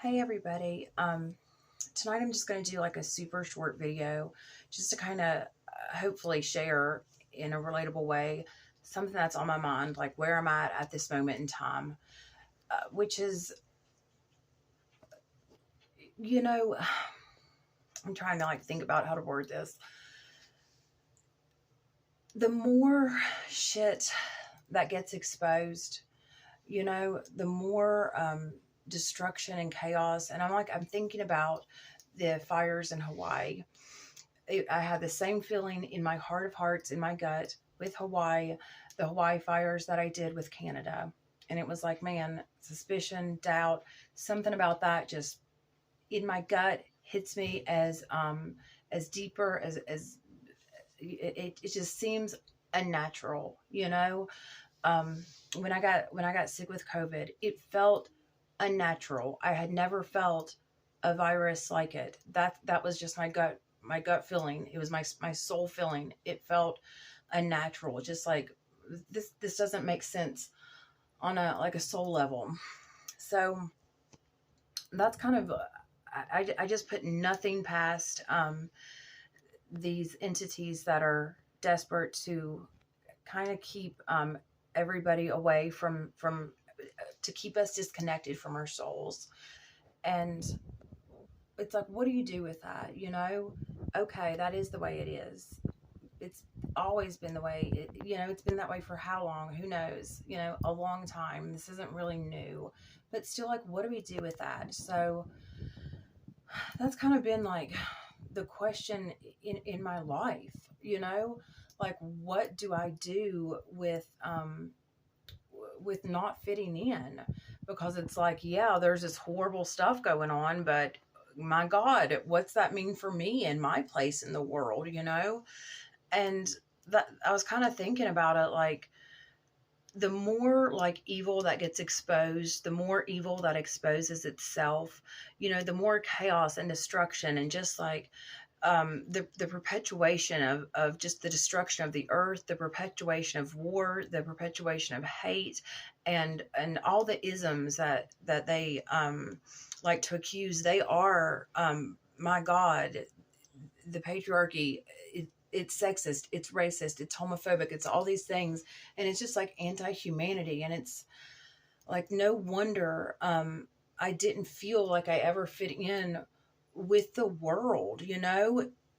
Hey everybody. Tonight I'm just going to do like a super short video just to kind of hopefully share in a relatable way something that's on my mind, like where I'm at this moment in time, which is, you know, I'm trying to like think about how to word this. The more shit that gets exposed, the more destruction and chaos. And I'm thinking about the fires in Hawaii. I had the same feeling in my heart of hearts, in my gut, with Hawaii, the Hawaii fires that I did with Canada. And it was like, man, suspicion, doubt, something about that just in my gut hits me as deeper as it just seems unnatural. Um, when I got sick with COVID, it felt unnatural. I had never felt a virus like it. That was just my gut feeling. It was my soul feeling. It felt unnatural. Just like this doesn't make sense on a soul level. So that's kind of I just put nothing past these entities that are desperate to kind of keep everybody away from to keep us disconnected from our souls. And it's like, what do you do with that? Okay, that is the way it is. It's always been the way it's been that way for how long? Who knows? A long time. This isn't really new, but still, like, what do we do with that? So that's kind of been like the question in my life, like, what do I do with not fitting in? Because it's like, yeah, there's this horrible stuff going on, but my God, what's that mean for me and my place in the world? And that I was kind of thinking about it, like, the more like evil that gets exposed, the more evil that exposes itself, the more chaos and destruction, and just like the perpetuation of just the destruction of the earth, the perpetuation of war, the perpetuation of hate, and all the isms that they like to accuse. They are, my God, the patriarchy. It's sexist, it's racist, it's homophobic, it's all these things, and it's just like anti-humanity. And it's like, no wonder I didn't feel like I ever fit in with the world.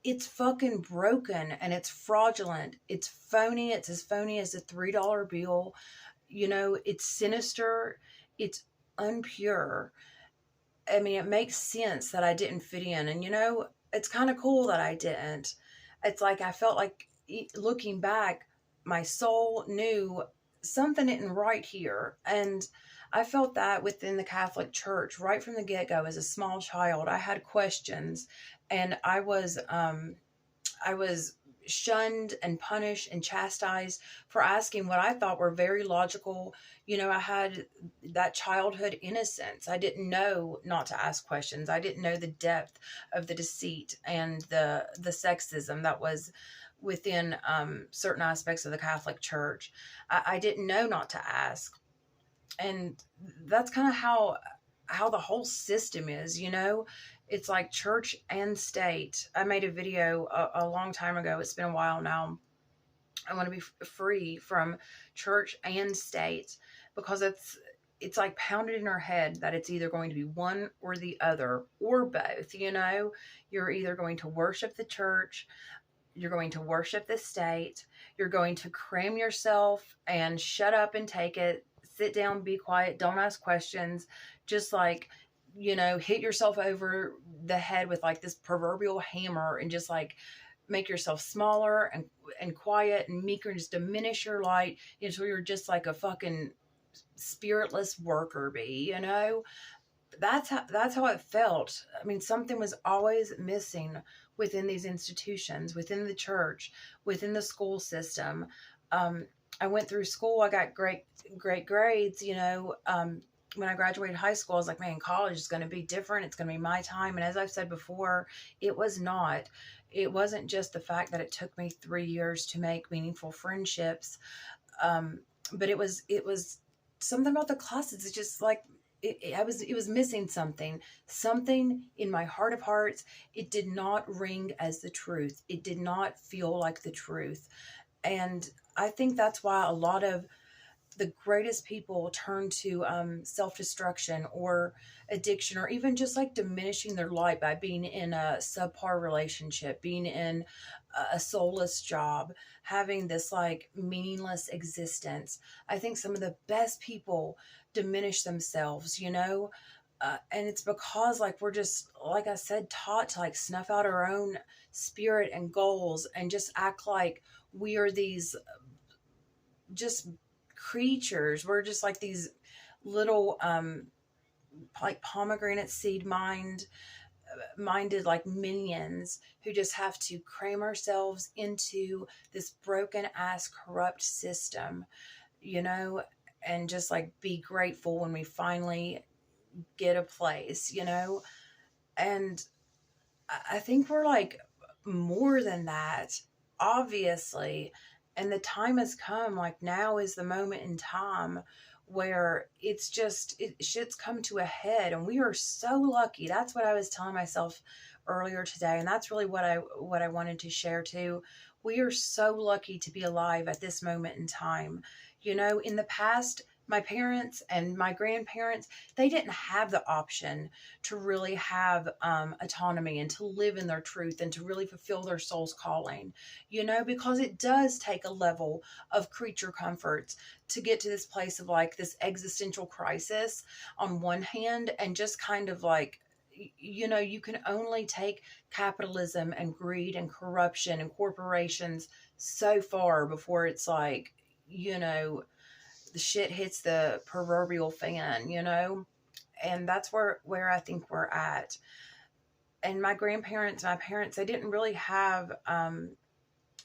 It's fucking broken and it's fraudulent. It's phony. It's as phony as a $3 bill. It's sinister. It's unpure. I mean, it makes sense that I didn't fit in. And, it's kind of cool that I didn't. It's like I felt like, looking back, my soul knew something isn't right here. And I felt that within the Catholic Church right from the get-go. As a small child, I had questions, and I was shunned and punished and chastised for asking what I thought were very logical. I had that childhood innocence. I didn't know not to ask questions. I didn't know the depth of the deceit and the sexism that was within certain aspects of the Catholic Church. I didn't know not to ask. And that's kind of how the whole system is. It's like church and state. I made a video a long time ago. It's been a while now. I want to be free from church and state, because it's like pounded in our head that it's either going to be one or the other, or both. You're either going to worship the church, you're going to worship the state, you're going to cram yourself and shut up and take it, sit down, be quiet, don't ask questions, just like, hit yourself over the head with like this proverbial hammer, and just like make yourself smaller and quiet and meeker, and just diminish your light until you're just like a fucking spiritless worker bee. That's how it felt. I mean, something was always missing within these institutions, within the church, within the school system. I went through school. I got great grades. When I graduated high school, I was like, man, college is going to be different. It's going to be my time. And as I've said before, it was not. It wasn't just the fact that it took me 3 years to make meaningful friendships, but it was something about the classes. It's just like, it was missing something, something in my heart of hearts. It did not ring as the truth. It did not feel like the truth. And I think that's why a lot of the greatest people turn to self-destruction or addiction, or even just like diminishing their life by being in a subpar relationship, being in a soulless job, having this like meaningless existence. I think some of the best people diminish themselves, and it's because like we're just, like I said, taught to like snuff out our own spirit and goals and just act like we are these just creatures. We're just like these little like pomegranate seed minded like minions who just have to cram ourselves into this broken ass corrupt system, you know, and just like be grateful when we finally get a place, and I think we're like more than that, obviously. And the time has come, like now is the moment in time where it's just, shit's come to a head. And we are so lucky. That's what I was telling myself earlier today. And that's really what I wanted to share too. We are so lucky to be alive at this moment in time. In the past, my parents and my grandparents, they didn't have the option to really have autonomy and to live in their truth and to really fulfill their soul's calling, because it does take a level of creature comforts to get to this place of like this existential crisis on one hand, and just kind of like, you can only take capitalism and greed and corruption and corporations so far before it's like, the shit hits the proverbial fan, and that's where I think we're at. And my grandparents, my parents, they didn't really have,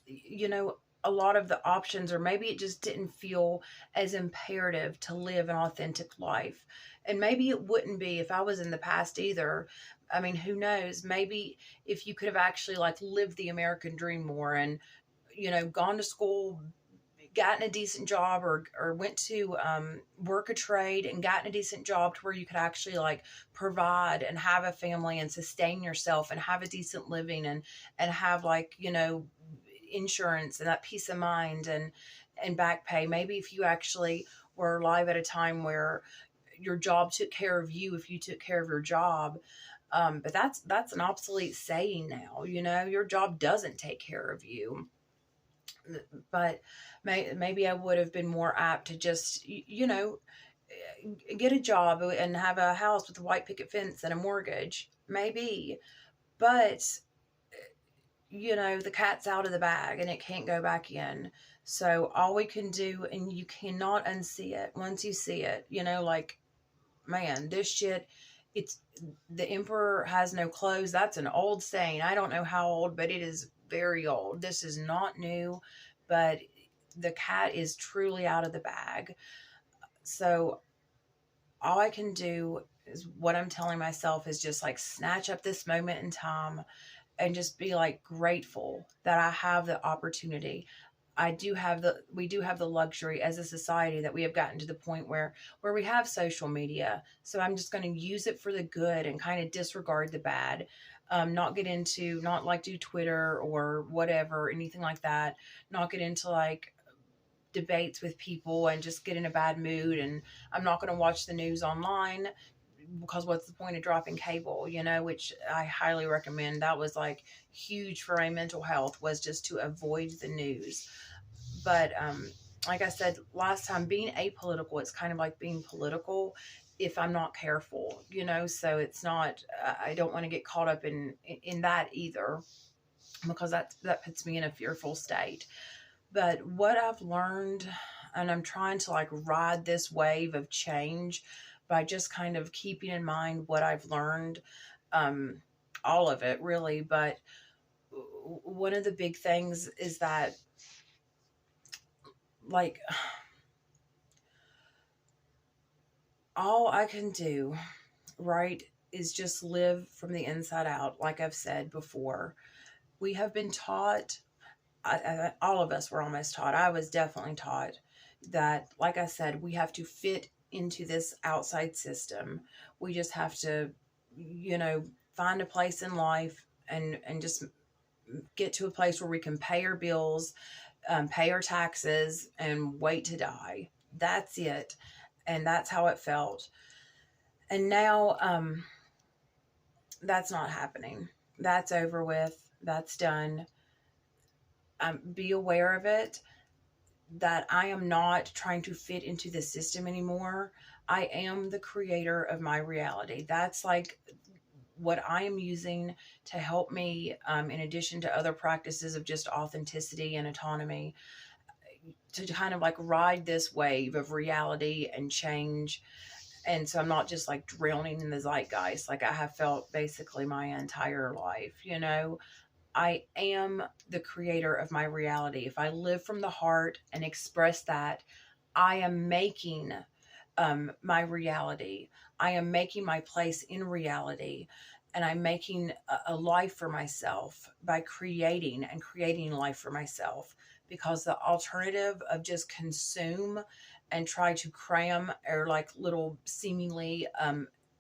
you know, a lot of the options, or maybe it just didn't feel as imperative to live an authentic life. And maybe it wouldn't be if I was in the past either. I mean, who knows? Maybe if you could have actually like lived the American dream more and, gone to school, gotten a decent job, or went to work a trade and gotten a decent job to where you could actually like provide and have a family and sustain yourself and have a decent living and have like, insurance and that peace of mind and back pay. Maybe if you actually were alive at a time where your job took care of you, if you took care of your job. But that's an obsolete saying now. Your job doesn't take care of you. But maybe I would have been more apt to just, get a job and have a house with a white picket fence and a mortgage. Maybe. But, the cat's out of the bag and it can't go back in. So all we can do, and you cannot unsee it once you see it, like, man, this shit, it's, the emperor has no clothes. That's an old saying. I don't know how old, but it is very old. This is not new, but the cat is truly out of the bag. So all I can do is what I'm telling myself is just like snatch up this moment in time and just be like grateful that I have the opportunity. We do have the luxury as a society that we have gotten to the point where we have social media. So I'm just going to use it for the good and kind of disregard the bad. Not like do Twitter or whatever, anything like that. Not get into like debates with people and just get in a bad mood. And I'm not going to watch the news online because what's the point of dropping cable, which I highly recommend. That was like huge for my mental health, was just to avoid the news. But like I said last time, being apolitical, it's kind of like being political if I'm not careful, so it's not, I don't want to get caught up in that either, because that puts me in a fearful state. But what I've learned, and I'm trying to like ride this wave of change by just kind of keeping in mind what I've learned, all of it really. But one of the big things is that, like, all I can do, right, is just live from the inside out. Like I've said before, we have been taught, all of us were almost taught. I was definitely taught that, like I said, we have to fit into this outside system. We just have to, you know, find a place in life and just get to a place where we can pay our bills, pay our taxes, and wait to die. That's it. And that's how it felt. And now, that's not happening. That's over with. That's done. Be aware of it, that I am not trying to fit into the system anymore. I am the creator of my reality. That's like what I am using to help me, in addition to other practices of just authenticity and autonomy, to kind of like ride this wave of reality and change. And so I'm not just like drowning in the zeitgeist like I have felt basically my entire life, you know. I am the creator of my reality. If I live from the heart and express that, I am making, my reality. I am making my place in reality. And I'm making a life for myself by creating and creating life for myself. Because the alternative of just consume and try to cram our like little seemingly,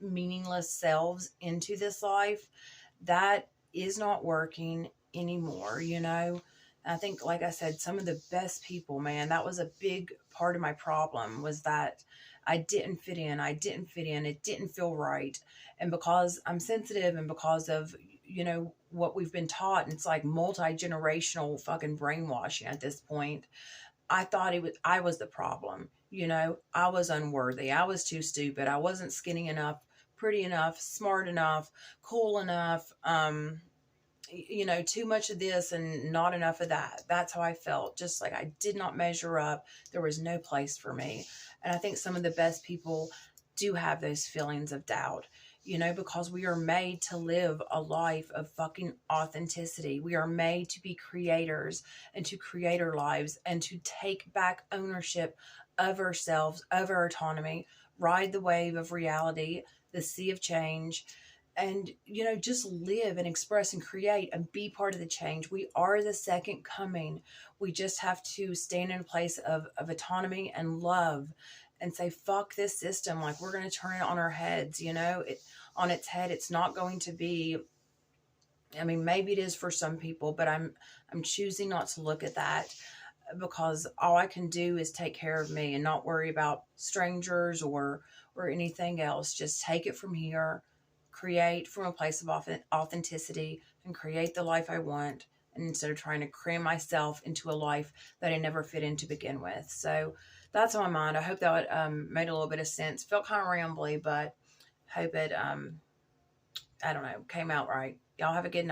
meaningless selves into this life, that is not working anymore, you know? And I think, like I said, some of the best people, man, that was a big part of my problem, was that I didn't fit in. I didn't fit in. It didn't feel right. And because I'm sensitive and because of, you know, what we've been taught, and it's like multi-generational fucking brainwashing at this point, I thought I was the problem. You know, I was unworthy. I was too stupid. I wasn't skinny enough, pretty enough, smart enough, cool enough, you know, too much of this and not enough of that. That's how I felt. Just like I did not measure up. There was no place for me. And I think some of the best people do have those feelings of doubt, you know, because we are made to live a life of fucking authenticity. We are made to be creators and to create our lives and to take back ownership of ourselves, of our autonomy, ride the wave of reality, the sea of change, and, you know, just live and express and create and be part of the change. We are the second coming. We just have to stand in a place of autonomy and love and say, fuck this system. Like, we're going to turn it on our heads, you know, on its head. It's not going to be, I mean, maybe it is for some people, but I'm choosing not to look at that, because all I can do is take care of me and not worry about strangers or anything else. Just take it from here, create from a place of authenticity, and create the life I want. And instead of trying to cram myself into a life that I never fit in to begin with. So that's on my mind. I hope that made a little bit of sense. Felt kind of rambly, but hope it, I don't know, came out right. Y'all have a good night.